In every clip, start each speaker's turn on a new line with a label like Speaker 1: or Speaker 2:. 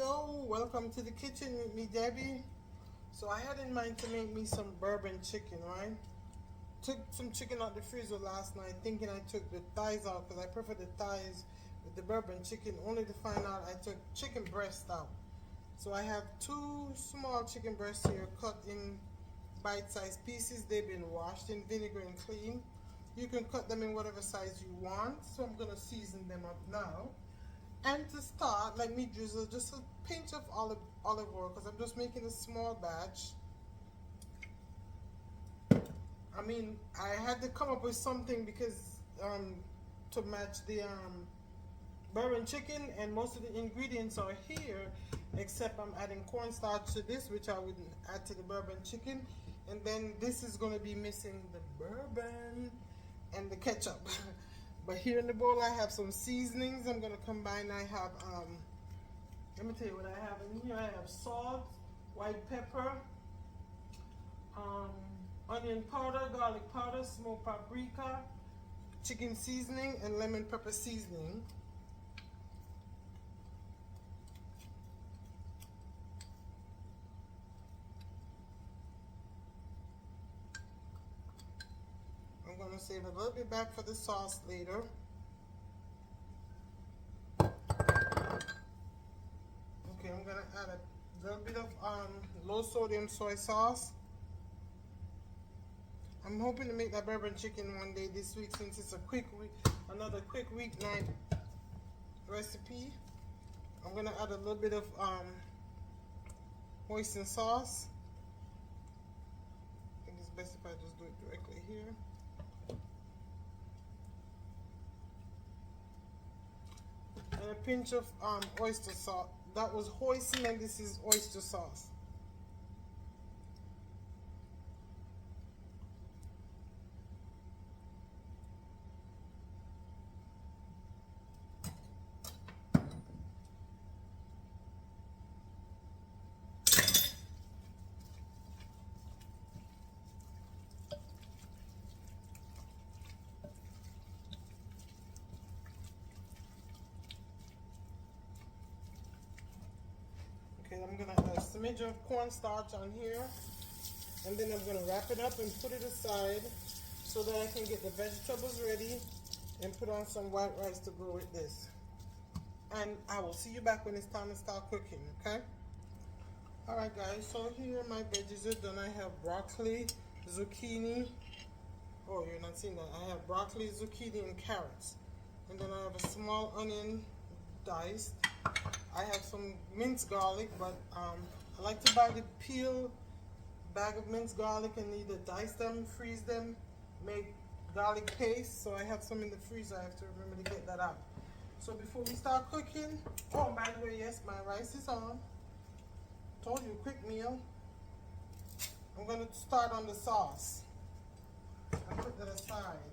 Speaker 1: Hello, welcome to the kitchen with me, Debbie. So I had in mind to make me some bourbon chicken, right? Took some chicken out the freezer last night thinking I took the thighs out because I prefer the thighs with the bourbon chicken, only to find out I took chicken breast out. So I have two small chicken breasts here cut in bite-sized pieces. They've been washed in vinegar and clean. You can cut them in whatever size you want. So I'm gonna season them up now. And to start, let me drizzle just a pinch of olive oil because I'm just making a small batch. I mean, I had to come up with something because to match the bourbon chicken, and most of the ingredients are here, except I'm adding cornstarch to this, which I wouldn't add to the bourbon chicken. And then this is going to be missing the bourbon and the ketchup. But here in the bowl I have some seasonings I'm going to combine. I have, let me tell you what I have in here. I have salt, white pepper, onion powder, garlic powder, smoked paprika, chicken seasoning, and lemon pepper seasoning. I'm going to save a little bit back for the sauce later. Okay, I'm going to add a little bit of low sodium soy sauce. I'm hoping to make that bourbon chicken one day this week since it's a quick week, another quick weeknight recipe. I'm going to add a little bit of hoisin sauce. I think it's best if I just do it directly here. And a pinch of oyster sauce. That was hoisin and this is oyster sauce. Okay, I'm gonna add a smidge of cornstarch on here, and then I'm gonna wrap it up and put it aside so that I can get the vegetables ready and put on some white rice to go with this. And I will see you back when it's time to start cooking, okay? Alright guys, so here my veggies are done. I have broccoli, zucchini. Oh, you're not seeing that. I have broccoli, zucchini, and carrots. And then I have a small onion diced. I have some minced garlic, but I like to buy the peel bag of minced garlic and either dice them, freeze them, make garlic paste. So I have some in the freezer. I have to remember to get that out. So before we start cooking, oh, by the way, yes, my rice is on. Told you, quick meal. I'm going to start on the sauce. I put that aside.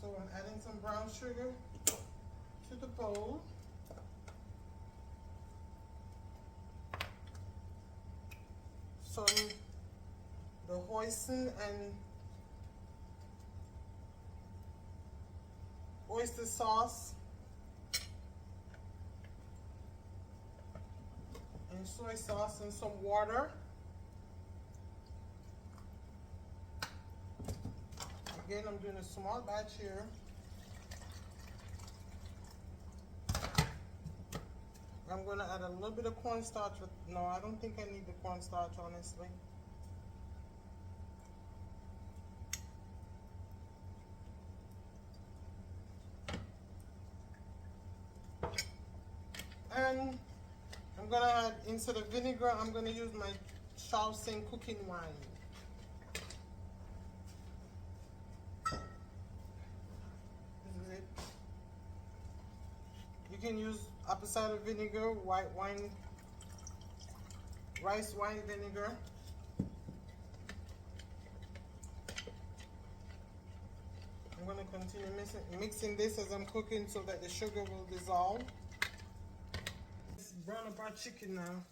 Speaker 1: So I'm adding some brown sugar to the bowl. Some the hoisin and oyster sauce and soy sauce and some water. Again, I'm doing a small batch here. I'm going to add a little bit of cornstarch. No, I don't think I need the cornstarch, honestly. And I'm going to add, instead of vinegar, I'm going to use my Shaoxing cooking wine. This is it. You can use apple cider vinegar, white wine, rice wine vinegar. I'm going to continue mixing this as I'm cooking so that the sugar will dissolve. Let's brown up our chicken now.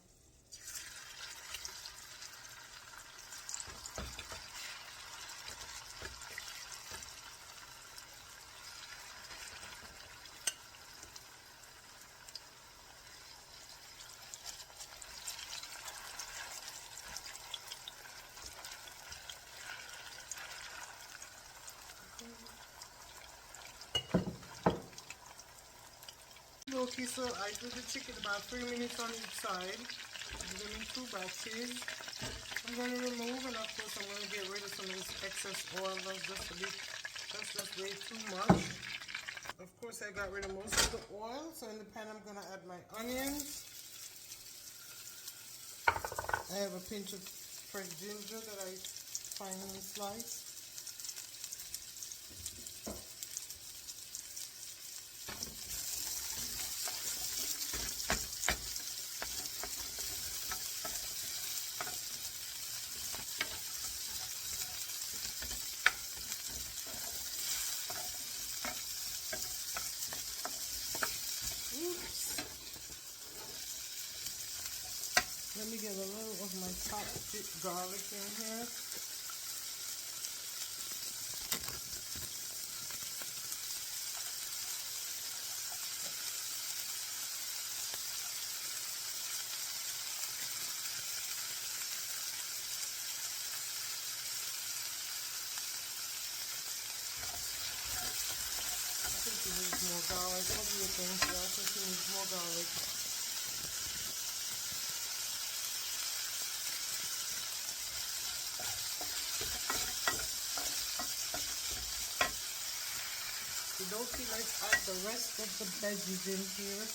Speaker 1: Okay, so I do the chicken about 3 minutes on each side. Do them in 2 batches. I'm going to remove, and of course I'm going to get rid of some of this excess oil. That's just way too much. Of course I got rid of most of the oil. So in the pan I'm going to add my onions. I have a pinch of fresh ginger that I finely sliced. Let me get a little of my chopstick garlic in here. I think it needs more garlic. What do you think? Yeah, I think it needs more garlic. Okay, let's add the rest of the veggies in here.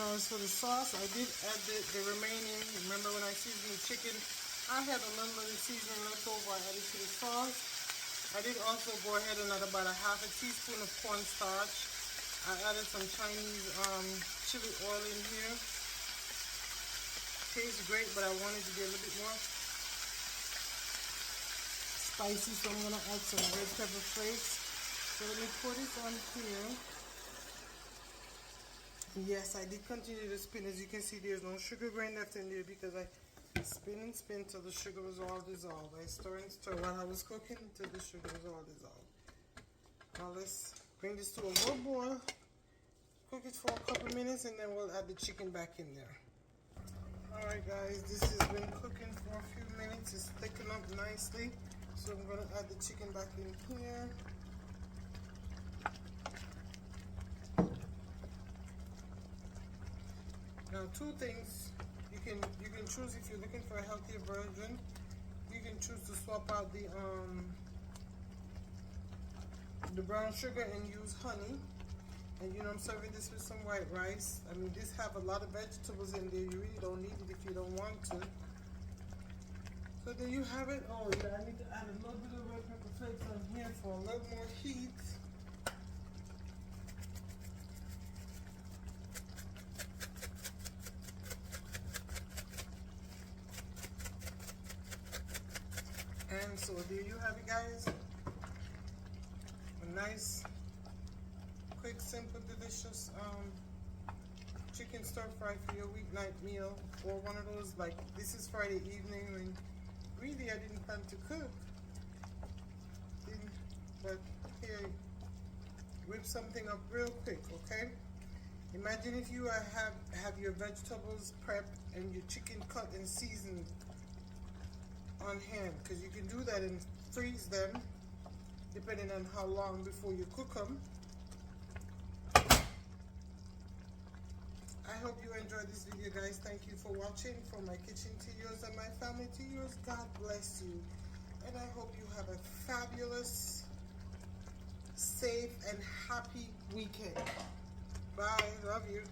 Speaker 1: Now as for the sauce, I did add the remaining. Remember when I seasoned the chicken, I had a little of the seasoning left over. I added to the sauce. I did also go ahead and add about a half a teaspoon of cornstarch. I added some Chinese chili oil in here. Tastes great, but I wanted to get a little bit more spicy, so I'm going to add some red pepper flakes. So let me put it on here. Yes, I did continue to spin. As you can see, there's no sugar grain left in there because I spin and spin till the sugar was all dissolved. I stir and stir while I was cooking until the sugar was all dissolved. Now let's bring this to a low boil. Cook it for a couple minutes and then we'll add the chicken back in there. Alright guys, this has been cooking for a few minutes. It's thickened up nicely. So I'm going to add the chicken back in here. Now, 2 things you can choose if you're looking for a healthier version. You can choose to swap out the brown sugar and use honey. And you know, I'm serving this with some white rice. I mean, this have a lot of vegetables in there. You really don't need it if you don't want to. So there you have it. Oh yeah, I need to add a little bit of red pepper flakes on here for a little more heat. And so there you have it, guys. A nice, quick, simple, delicious chicken stir fry for your weeknight meal, or one of those, like, this is Friday evening when really I didn't plan to cook. But here, whip something up real quick, okay? Imagine if you have your vegetables prepped and your chicken cut and seasoned on hand, because you can do that and freeze them depending on how long before you cook them. I hope you enjoyed this video, guys. Thank you for watching. From my kitchen to yours and my family to yours, God bless you, and I hope you have a fabulous, safe and happy weekend. Bye. Love you.